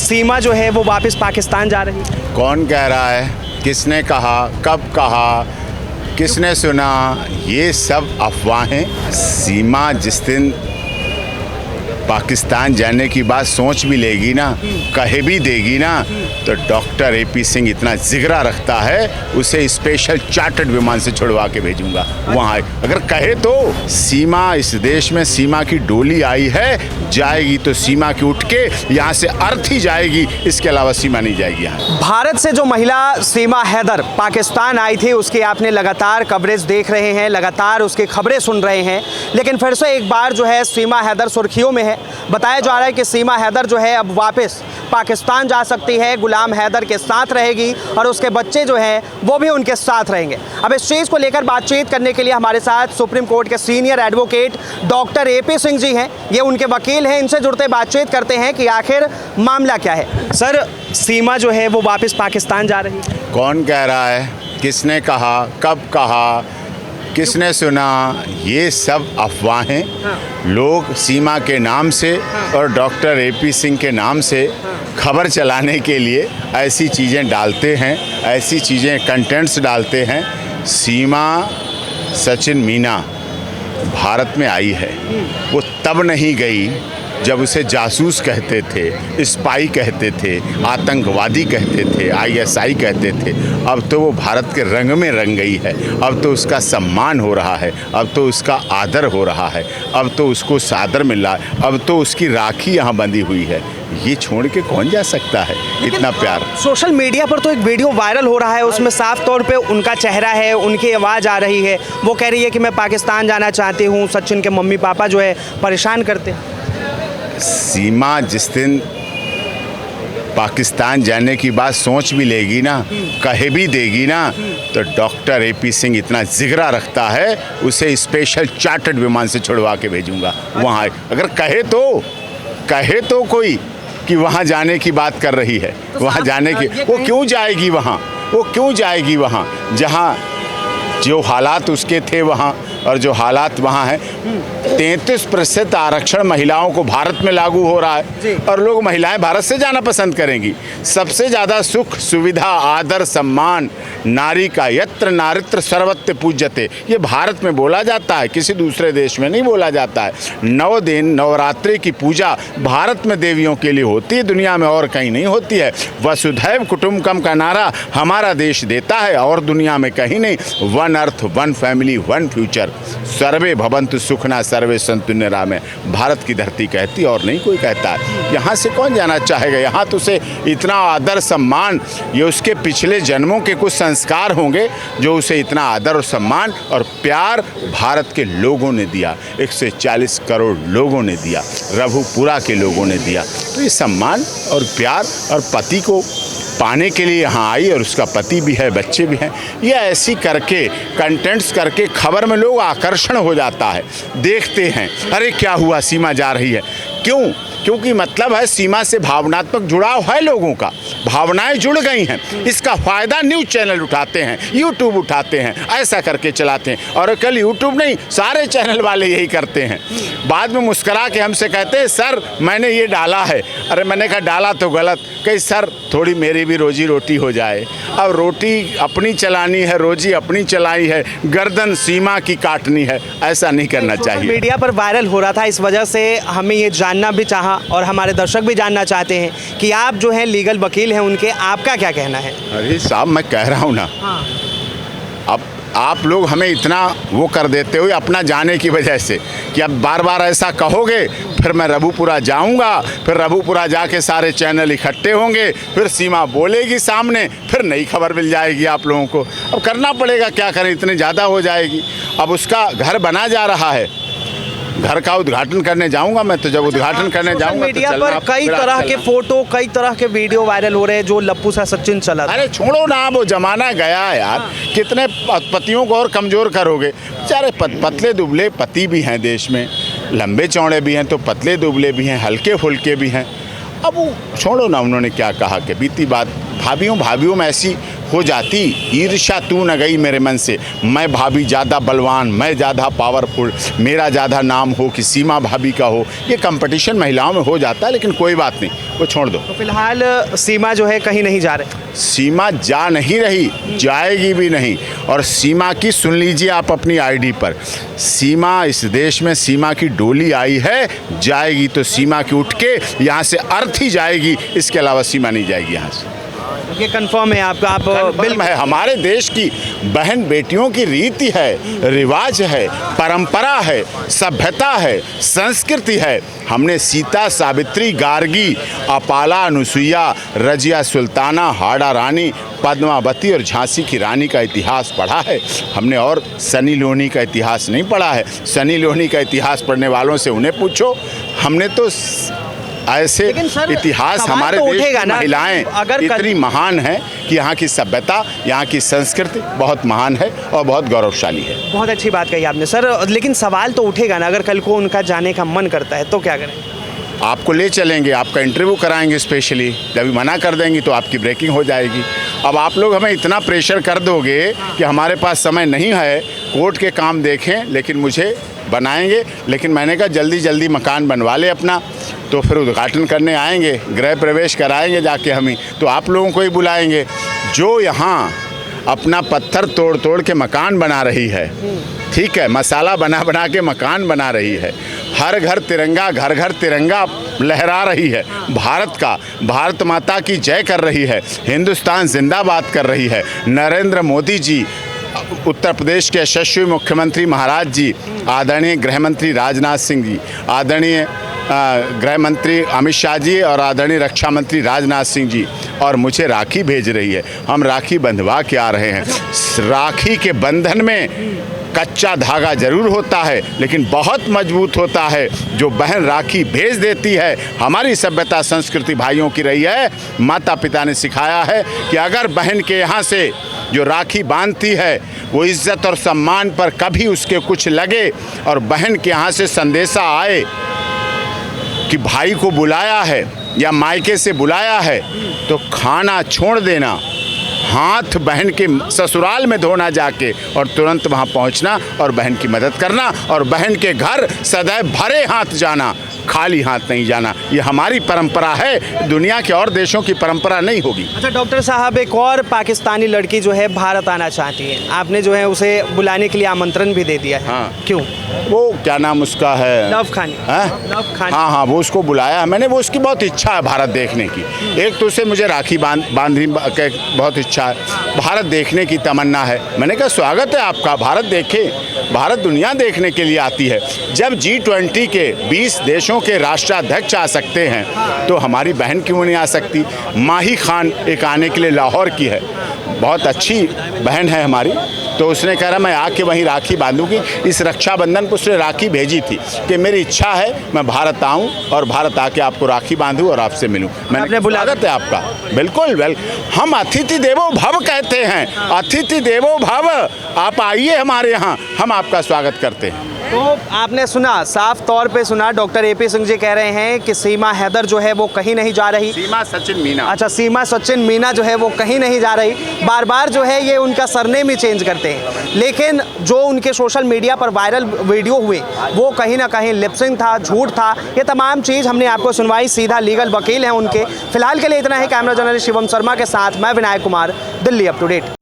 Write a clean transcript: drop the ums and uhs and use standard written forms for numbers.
सीमा जो है वो वापस पाकिस्तान जा रही है। कौन कह रहा है, किसने कहा, कब कहा, किसने सुना? ये सब अफवाहें। सीमा जिस दिन पाकिस्तान जाने की बात सोच भी लेगी ना, कहे भी देगी ना, तो डॉक्टर AP सिंह इतना जिगरा रखता है, उसे स्पेशल चार्टर्ड विमान से छुड़वा के भेजूंगा वहाँ। अगर कहे तो सीमा, इस देश में सीमा की डोली आई है, जाएगी तो सीमा की उठ के यहाँ से अर्थ ही जाएगी, इसके अलावा सीमा नहीं जाएगी यहाँ। भारत से जो महिला सीमा हैदर पाकिस्तान आई थी, उसकी आपने लगातार कवरेज देख रहे हैं, लगातार उसकी खबरें सुन रहे हैं, लेकिन फिर से एक बार जो है सीमा हैदर सुर्खियों में है। बताया जा रहा है कि सीमा हैदर जो है अब वापस पाकिस्तान जा सकती है, गुलाम हैदर के साथ रहेगी और उसके बच्चे जो हैं वो भी उनके साथ रहेंगे। अब इस चीज़ को लेकर बातचीत करने के लिए हमारे साथ सुप्रीम कोर्ट के senior advocate doctor AP Singh ji हैं, ये उनके वकील हैं। इनसे जुड़ते बातचीत करते हैं कि आखिर मामला क्या है। सर, सीमा जो है वो वापस पाकिस्तान जा रही है। कौन कह रहा है, किसने कहा, कब कहा, किसने सुना? ये सब अफवाहें। लोग सीमा के नाम से और डॉक्टर AP सिंह के नाम से खबर चलाने के लिए ऐसी चीज़ें डालते हैं, ऐसी चीज़ें कंटेंट्स डालते हैं। सीमा सचिन मीना भारत में आई है, वो तब नहीं गई जब उसे जासूस कहते थे, स्पाई कहते थे, आतंकवादी कहते थे, ISI कहते थे। अब तो वो भारत के रंग में रंग गई है। अब तो उसका सम्मान हो रहा है, अब तो उसका आदर हो रहा है, अब तो उसको सादर मिल रहा है, अब तो उसकी राखी यहाँ बंधी हुई है। ये छोड़ के कौन जा सकता है इतना प्यार? सोशल मीडिया पर तो एक वीडियो वायरल हो रहा है, उसमें साफ तौर पे उनका चेहरा है, उनकी आवाज़ आ रही है। वो कह रही है कि मैं पाकिस्तान जाना चाहती हूँ, सचिन के मम्मी पापा जो है परेशान करते हैं। सीमा जिस दिन पाकिस्तान जाने की बात सोच भी लेगी ना, कहे भी देगी ना, तो डॉक्टर AP सिंह इतना जिगरा रखता है, उसे स्पेशल चार्टर्ड विमान से छुड़वा के भेजूंगा वहाँ। अगर कहे तो कोई कि वहाँ जाने की बात कर रही है, वहाँ जाने की, वो क्यों जाएगी वहाँ? वो क्यों जाएगी वहाँ जहाँ जो हालात उसके थे वहाँ और जो हालात वहाँ हैं? 33% आरक्षण महिलाओं को भारत में लागू हो रहा है और लोग, महिलाएं भारत से जाना पसंद करेंगी। सबसे ज़्यादा सुख सुविधा आदर सम्मान नारी का यत्र नारित्र सर्वत्र पूज्यते, ये भारत में बोला जाता है, किसी दूसरे देश में नहीं बोला जाता है। 9 दिन नवरात्रि की पूजा भारत में देवियों के लिए होती है, दुनिया में और कहीं नहीं होती है। वसुधैव कुटुंबकम का नारा हमारा देश देता है और दुनिया में कहीं नहीं। One earth, one family, one future, सर्वे भवन्तु सुखना सर्वे सन्तु निरामय, भारत की धरती कहती और नहीं कोई कहता है। यहाँ से कौन जाना चाहेगा? यहाँ तो उसे इतना आदर सम्मान, ये उसके पिछले जन्मों के कुछ संस्कार होंगे जो उसे इतना आदर और सम्मान और प्यार भारत के लोगों ने दिया। 140 करोड़ लोगों ने दिया, रघुपुरा के लोगों ने दिया। तो ये सम्मान और प्यार और पति को पाने के लिए यहाँ आई और उसका पति भी है, बच्चे भी हैं। ये ऐसी करके कंटेंट्स करके खबर में लोग आकर्षण हो जाता है, देखते हैं, अरे क्या हुआ, सीमा जा रही है। क्यों? क्योंकि मतलब है सीमा से भावनात्मक जुड़ाव है, लोगों का भावनाएं जुड़ गई हैं। इसका फ़ायदा न्यूज़ चैनल उठाते हैं, यूट्यूब उठाते हैं, ऐसा करके चलाते हैं। और कल यूट्यूब नहीं, सारे चैनल वाले यही करते हैं। बाद में मुस्करा के हमसे कहते हैं सर मैंने ये डाला है। अरे मैंने कहा डाला तो गलत, कहीं सर थोड़ी मेरी भी रोजी रोटी हो जाए। अब रोटी अपनी चलानी है, रोजी अपनी चलाई है, गर्दन सीमा की काटनी है, ऐसा नहीं करना चाहिए। मीडिया पर वायरल हो रहा था, इस वजह से हमें ये जानना भी चाहा और हमारे दर्शक भी जानना चाहते हैं कि आप जो हैं लीगल वकील हैं उनके, आपका क्या कहना है? अरे साहब मैं कह रहा हूँ ना, अब आप लोग हमें इतना वो कर देते हो अपना जाने की वजह से कि अब बार बार ऐसा कहोगे, फिर मैं रघुपुरा जाऊंगा, फिर रघुपुरा जाके सारे चैनल इकट्ठे होंगे, फिर सीमा बोलेगी सामने, फिर नई खबर मिल जाएगी आप लोगों को। अब करना पड़ेगा, क्या करें, इतनी ज़्यादा हो जाएगी। अब उसका घर बना जा रहा है, घर का उद्घाटन करने जाऊंगा मैं, तो जब उद्घाटन करने जाऊंगा मीडिया पर कई तरह के फोटो, कई तरह के वीडियो वायरल हो रहे हैं जो लप्पू सा सचिन चला। अरे छोड़ो ना, वो जमाना गया है यार। कितने पतियों को और कमज़ोर करोगे? बेचारे पतले दुबले पति भी हैं देश में, लंबे चौड़े भी हैं तो पतले दुबले भी हैं, हल्के फुल्के भी हैं। अब वो छोड़ो ना, उन्होंने क्या कहा कि बीती बात, भाभीियों में ऐसी हो जाती। ईर्ष्या तू न गई मेरे मन से, मैं भाभी ज़्यादा बलवान, मैं ज़्यादा पावरफुल, मेरा ज़्यादा नाम हो कि सीमा भाभी का हो, ये कंपटीशन महिलाओं में हो जाता है। लेकिन कोई बात नहीं, वो छोड़ दो। तो फिलहाल सीमा जो है कहीं नहीं जा रहे। सीमा जा नहीं रही, जाएगी भी नहीं। और सीमा की सुन लीजिए आप अपनी आईडी पर, सीमा इस देश में सीमा की डोली आई है, जाएगी तो सीमा की उठ के यहाँ से अर्थ ही जाएगी, इसके अलावा सीमा नहीं जाएगी यहाँ से। ये कंफर्म है आपका? आप बिल्कुल है, हमारे देश की बहन बेटियों की रीति है, रिवाज है, परंपरा है, सभ्यता है, संस्कृति है। हमने सीता, सावित्री, गार्गी, अपाला, अनुसुईया, रजिया सुल्ताना, हाड़ा रानी, पद्मावती और झांसी की रानी का इतिहास पढ़ा है हमने, और सनी लियोनी का इतिहास नहीं पढ़ा है। सनी लियोनी का इतिहास पढ़ने वालों से उन्हें पूछो। हमने तो ऐसे इतिहास, हमारे देश की महिलाएं इतनी महान हैं कि यहाँ की सभ्यता, यहाँ की संस्कृति बहुत महान है और बहुत गौरवशाली है। बहुत अच्छी बात कही आपने सर, लेकिन सवाल तो उठेगा ना, अगर कल को उनका जाने का मन करता है तो क्या करें? आपको ले चलेंगे, आपका इंटरव्यू कराएंगे स्पेशली। जब मना कर देंगी तो आपकी ब्रेकिंग हो जाएगी। अब आप लोग हमें इतना प्रेशर कर दोगे कि हमारे पास समय नहीं है, कोर्ट के काम देखें, लेकिन मुझे बनाएंगे। लेकिन मैंने कहा जल्दी जल्दी मकान बनवा ले अपना, तो फिर उद्घाटन करने आएंगे, गृह प्रवेश कराएंगे जाके हम ही, तो आप लोगों को ही बुलाएंगे। जो यहाँ अपना पत्थर तोड़ तोड़ के मकान बना रही है, ठीक है, मसाला बना बना के मकान बना रही है, हर घर तिरंगा, घर घर तिरंगा लहरा रही है भारत का, भारत माता की जय कर रही है, हिंदुस्तान जिंदाबाद कर रही है। नरेंद्र मोदी जी, उत्तर प्रदेश के यशस्वी मुख्यमंत्री महाराज जी, आदरणीय गृह मंत्री राजनाथ सिंह जी, आदरणीय गृह मंत्री अमित शाह जी और आदरणीय रक्षा मंत्री राजनाथ सिंह जी, और मुझे राखी भेज रही है। हम राखी बंधवा के आ रहे हैं। राखी के बंधन में कच्चा धागा जरूर होता है, लेकिन बहुत मजबूत होता है। जो बहन राखी भेज देती है, हमारी सभ्यता संस्कृति भाइयों की रही है। माता पिता ने सिखाया है कि अगर बहन के यहाँ से जो राखी बांधती है, वो इज्जत और सम्मान पर कभी उसके कुछ लगे, और बहन के यहाँ से संदेशा आए कि भाई को बुलाया है या मायके से बुलाया है, तो खाना छोड़ देना, हाथ बहन के ससुराल में धोना जाके, और तुरंत वहाँ पहुँचना और बहन की मदद करना, और बहन के घर सदैव भरे हाथ जाना, खाली हाथ नहीं जाना। ये हमारी परंपरा है, दुनिया के और देशों की परंपरा नहीं होगी। अच्छा डॉक्टर साहब, एक और पाकिस्तानी लड़की जो है भारत आना चाहती है, आपने जो है उसे बुलाने के लिए आमंत्रण भी दे दिया है। हाँ। क्यों? वो क्या नाम उसका है? लव खानी। लव खानी। हाँ हाँ, वो उसको बुलाया है मैंने। वो उसकी बहुत इच्छा है भारत देखने की। एक तो उसे मुझे राखी बांधने की बहुत इच्छा है, भारत देखने की तमन्ना है। मैंने कहा स्वागत है आपका, भारत देखे। भारत दुनिया देखने के लिए आती है। जब G20 के 20 देशों के राष्ट्राध्यक्ष आ सकते हैं, तो हमारी बहन क्यों नहीं आ सकती? माही खान एक आने के लिए लाहौर की है, बहुत अच्छी बहन है हमारी, तो उसने कह रहा मैं आके वहीं राखी बांधूंगी। इस रक्षाबंधन को उसने राखी भेजी थी कि मेरी इच्छा है मैं भारत आऊं और भारत आके आपको राखी बांधूं और आपसे मिलूं। मैंने स्वागत है आपका। बिल्कुल वेल, हम अतिथि देवो भव कहते हैं, अतिथि देवो भव। आप आइए हमारे यहाँ, हम आपका स्वागत करते हैं। तो आपने सुना, साफ तौर पे सुना, डॉक्टर AP सिंह जी कह रहे हैं कि सीमा हैदर जो है वो कहीं नहीं जा रही। सीमा सचिन मीना। अच्छा, सीमा सचिन मीना जो है वो कहीं नहीं जा रही। बार बार जो है ये उनका सरनेम ही चेंज करते हैं, लेकिन जो उनके सोशल मीडिया पर वायरल वीडियो हुए वो कहीं ना कहीं लिपसिंग था, झूठ था। ये तमाम चीज़ हमने आपको सुनवाई, सीधा लीगल वकील हैं उनके। फिलहाल के लिए इतना ही। कैमरा जर्नलिस्ट शिवम शर्मा के साथ मैं Vinayak Kumar, Delhi up to date.